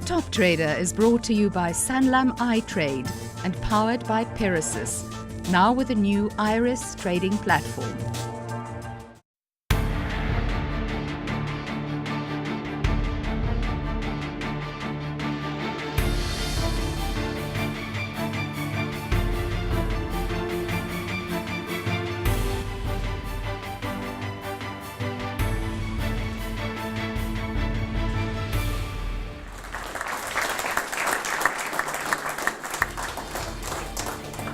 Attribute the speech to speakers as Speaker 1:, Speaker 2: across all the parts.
Speaker 1: Top Trader is brought to you by Sanlam iTrade and powered by Pegasus, now with a new Iris trading platform.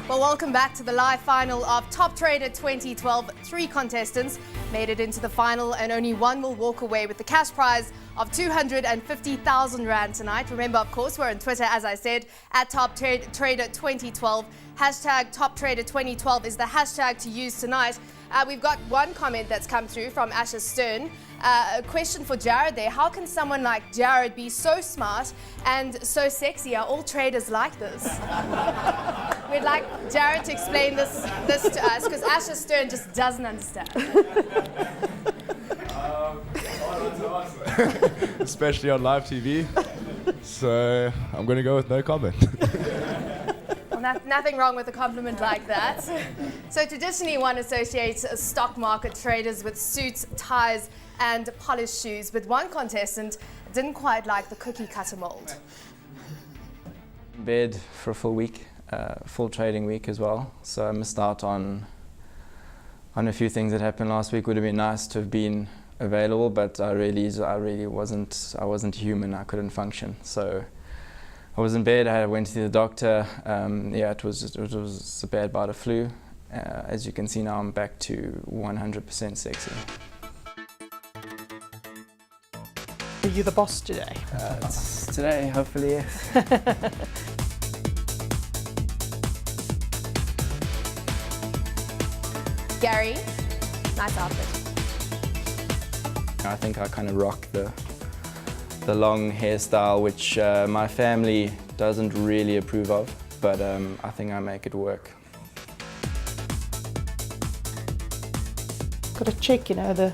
Speaker 2: Well, welcome back to the live final of Top Trader 2012. 3 contestants made it into the final and only one will walk away with the cash prize of 250,000 Rand tonight. Remember, of course, we're on Twitter, as I said, at Top Trader 2012. Hashtag Top Trader 2012 is the hashtag to use tonight. We've got one comment that's come through from Asher Stern. A question for Jared there. How can someone like Jared be so smart and so sexy? Are all traders like this? We'd like Jared to explain this to us, because Asher Stern just doesn't understand.
Speaker 3: Especially on live TV. So I'm going to go with no comment.
Speaker 2: Well, nothing wrong with a compliment like that. So traditionally one associates stock market traders with suits, ties and polished shoes, but one contestant didn't quite like the cookie cutter mold.
Speaker 4: In bed for a full week, full trading week as well, so I missed out on a few things that happened last week. Would have been nice to have been available, but I really wasn't human. I couldn't function, so I was in bed. I went to see the doctor. It was a bad bout of flu. As you can see now, I'm back to 100% sexy.
Speaker 5: Are you the boss today?
Speaker 4: Today, hopefully, yes.
Speaker 2: Gary, nice outfit.
Speaker 4: I think I kind of rock the long hairstyle, which my family doesn't really approve of, but I think I make it work.
Speaker 5: Got to check, you know,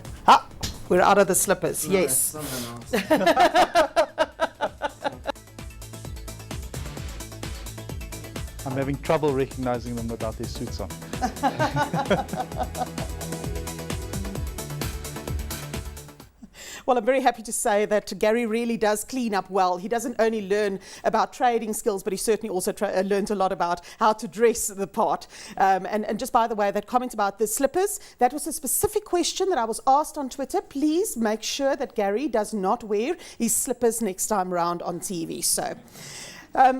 Speaker 5: we're out of the slippers, no, yes.
Speaker 6: I'm having trouble recognizing them without their suits on.
Speaker 5: Well, I'm very happy to say that Gary really does clean up well. He doesn't only learn about trading skills, but he certainly also learned a lot about how to dress the part. And just by the way, that comment about the slippers, that was a specific question that I was asked on Twitter. Please make sure that Gary does not wear his slippers next time round on TV. So.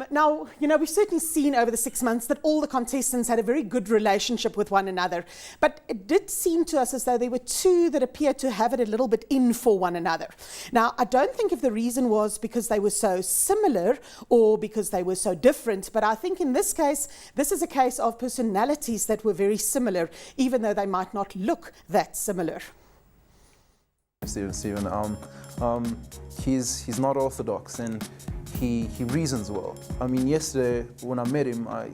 Speaker 5: Now, you know, we've certainly seen over the 6 months that all the contestants had a very good relationship with one another. But it did seem to us as though there were 2 that appeared to have it a little bit in for one another. Now, I don't think if the reason was because they were so similar or because they were so different, but I think in this case, this is a case of personalities that were very similar, even though they might not look that similar.
Speaker 7: Stephen, he's not orthodox, and he reasons well. I mean, yesterday when I met him, I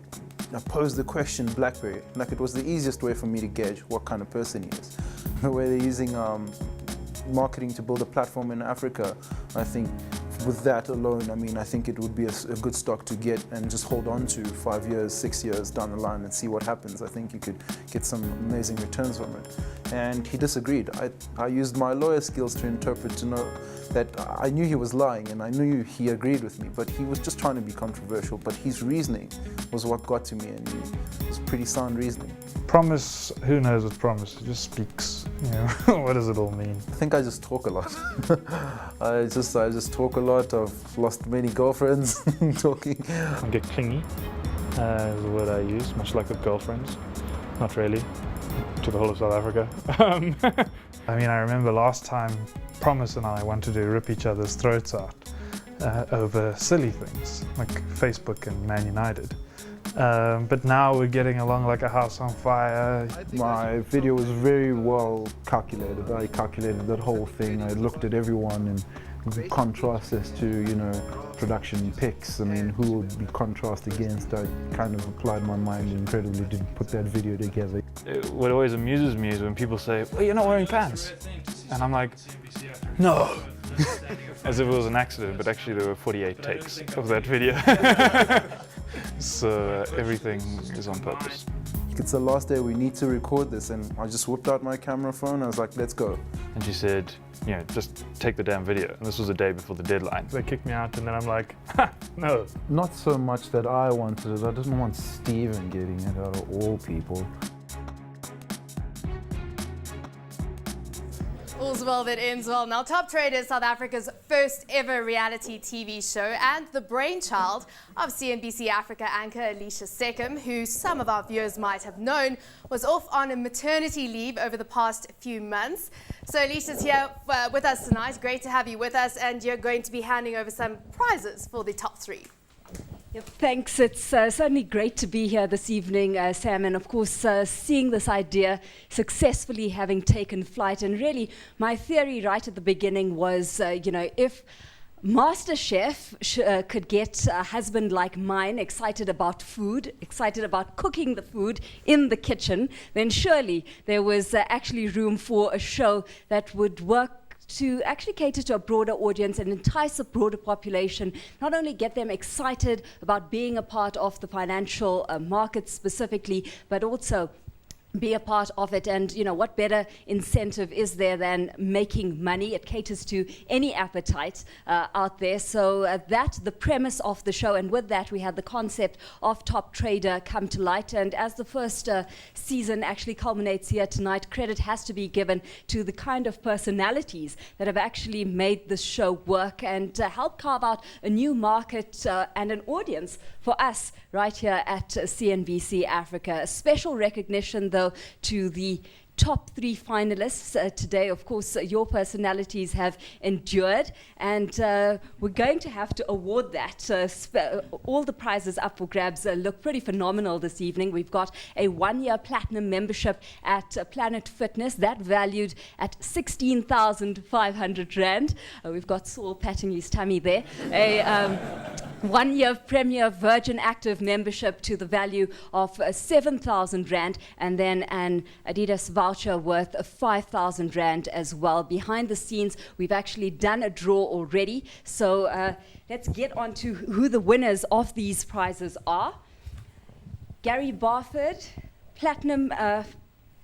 Speaker 7: posed the question BlackBerry, like it was the easiest way for me to gauge what kind of person he is. The way they're using marketing to build a platform in Africa, I think with that alone, I mean, I think it would be a good stock to get and just hold on to 5 years, 6 years down the line and see what happens. I think you could get some amazing returns from it. And he disagreed. I used my lawyer skills to interpret to know that I knew he was lying and I knew he agreed with me, but he was just trying to be controversial. But his reasoning was what got to me, and it was pretty sound reasoning.
Speaker 6: Promise, who knows with promise? It just speaks, you know, what does it all mean?
Speaker 7: I think I just talk a lot. I just talk a lot. I've lost many girlfriends talking.
Speaker 6: I get clingy, is the word I use, much like with girlfriends. Not really, to the whole of South Africa. I mean, I remember last time Promise and I wanted to rip each other's throats out over silly things, like Facebook and Man United. But now we're getting along like a house on fire.
Speaker 8: My video was very well calculated. I calculated that whole thing. I looked at everyone and contrast as to, you know, production picks. I mean, who would be contrast against? I kind of applied my mind incredibly to put that video together.
Speaker 6: What always amuses me is when people say, well, you're not wearing pants. And I'm like, no, as if it was an accident, but actually there were 48 takes of that video. So everything is on purpose.
Speaker 7: It's the last day, we need to record this, and I just whipped out my camera phone. I was like, let's go.
Speaker 6: And she said, you know, just take the damn video. And this was the day before the deadline. They kicked me out, and then I'm like, ha, no.
Speaker 8: Not so much that I wanted it, I didn't want Stephen getting it out of all people.
Speaker 2: All's well that ends well. Now, Top Trader is South Africa's first ever reality TV show and the brainchild of CNBC Africa anchor Alicia Seckham, who some of our viewers might have known was off on a maternity leave over the past few months. So Alicia's here with us tonight. Great to have you with us, and you're going to be handing over some prizes for the top three.
Speaker 9: Yep, thanks. It's certainly great to be here this evening, Sam, and of course seeing this idea successfully having taken flight. And really, my theory right at the beginning was, you know, if MasterChef could get a husband like mine excited about food, excited about cooking the food in the kitchen, then surely there was actually room for a show that would work to actually cater to a broader audience and entice a broader population, not only get them excited about being a part of the financial market specifically, but also be a part of it. And you know, what better incentive is there than making money? It caters to any appetite out there. So that's the premise of the show, and with that we had the concept of Top Trader come to light. And as the first season actually culminates here tonight, credit has to be given to the kind of personalities that have actually made this show work and help carve out a new market and an audience for us right here at CNBC Africa. A special recognition though to the top three finalists today. Of course, your personalities have endured, and we're going to have to award that. All the prizes up for grabs look pretty phenomenal this evening. We've got a 1-year platinum membership at Planet Fitness, that valued at 16,500 Rand. We've got Saul patting his tummy there. A 1-year Premier Virgin Active membership to the value of 7,000 Rand, and then an Adidas voucher worth 5,000 Rand as well. Behind the scenes, we've actually done a draw already. So let's get on to who the winners of these prizes are. Gary Barford, Platinum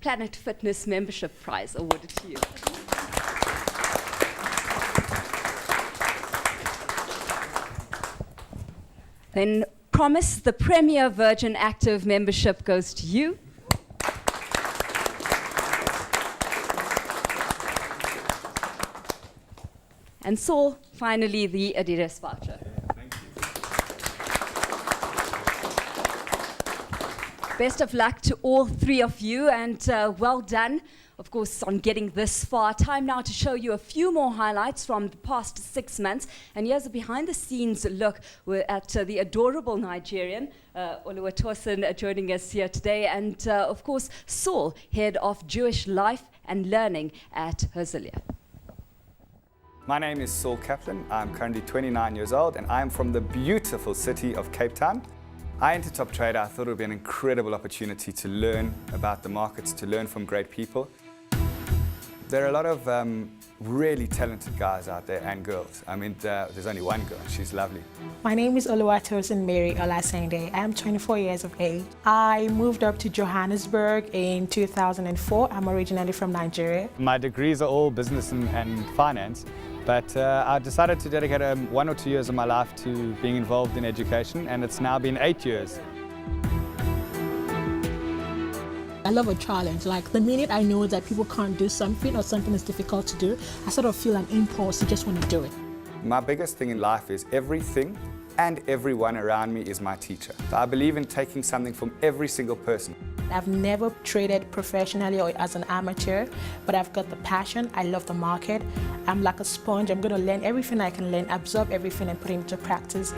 Speaker 9: Planet Fitness Membership Prize awarded to you. Then Promise, the Premier Virgin Active membership goes to you. And Saul, finally, the Adidas voucher.
Speaker 3: Thank you.
Speaker 9: Best of luck to all three of you, and well done, of course, on getting this far. Time now to show you a few more highlights from the past 6 months. And here's a behind-the-scenes look at the adorable Nigerian, Oluwatosin, joining us here today. And, of course, Saul, head of Jewish Life and Learning at Herzliya.
Speaker 10: My name is Saul Kaplan. I'm currently 29 years old, and I'm from the beautiful city of Cape Town. I entered Top Trader. I thought it would be an incredible opportunity to learn about the markets, to learn from great people. There are a lot of really talented guys out there and girls. I mean, there's only one girl, and she's lovely.
Speaker 11: My name is Oluwatosin Mary Olasende. I am 24 years of age. I moved up to Johannesburg in 2004. I'm originally from Nigeria.
Speaker 10: My degrees are all business and finance, but I decided to dedicate 1 or 2 years of my life to being involved in education, and it's now been 8 years.
Speaker 11: I love a challenge. Like the minute I know that people can't do something or something is difficult to do, I sort of feel an impulse to just want to do it.
Speaker 10: My biggest thing in life is everything and everyone around me is my teacher. I believe in taking something from every single person.
Speaker 11: I've never traded professionally or as an amateur, but I've got the passion. I love the market. I'm like a sponge. I'm going to learn everything I can learn, absorb everything and put it into practice.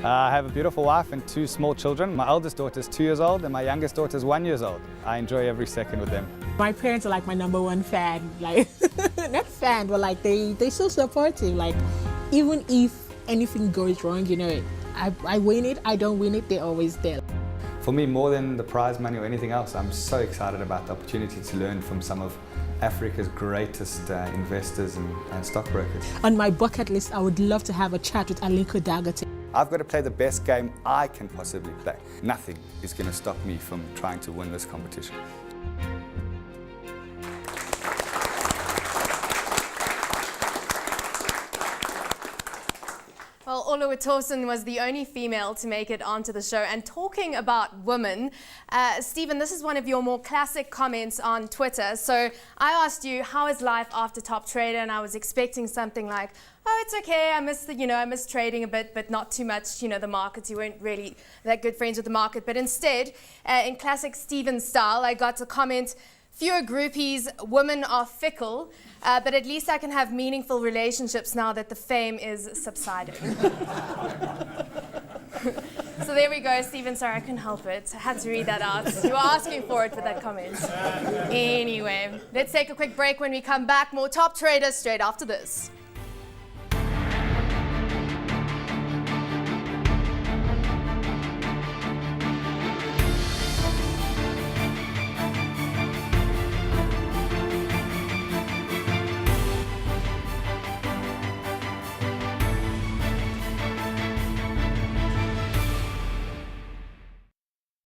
Speaker 10: I have a beautiful wife and 2 small children. My oldest daughter is 2 years old and my youngest daughter is 1 year old. I enjoy every second with them.
Speaker 11: My parents are like my #1 fan. Like, not fan, but like they're so supportive. Like, even if anything goes wrong, you know, I win it, I don't win it, they're always there.
Speaker 10: For me, more than the prize money or anything else, I'm so excited about the opportunity to learn from some of Africa's greatest investors and stockbrokers.
Speaker 11: On my bucket list, I would love to have a chat with Aliko Dangote.
Speaker 10: I've got to play the best game I can possibly play. Nothing is going to stop me from trying to win this competition.
Speaker 2: Well, Oluwa Torson was the only female to make it onto the show. And talking about women, Stephen, this is one of your more classic comments on Twitter. So I asked you, how is life after Top Trader? And I was expecting something like, oh, it's okay, I miss trading a bit, but not too much, the markets. You weren't really that good friends with the market. But instead, in classic Stephen style, I got a comment, fewer groupies, women are fickle, but at least I can have meaningful relationships now that the fame is subsiding. So there we go, Stephen. Sorry, I couldn't help it. I had to read that out. You were asking for it with that comment. Anyway, let's take a quick break. When we come back, more Top Traders straight after this.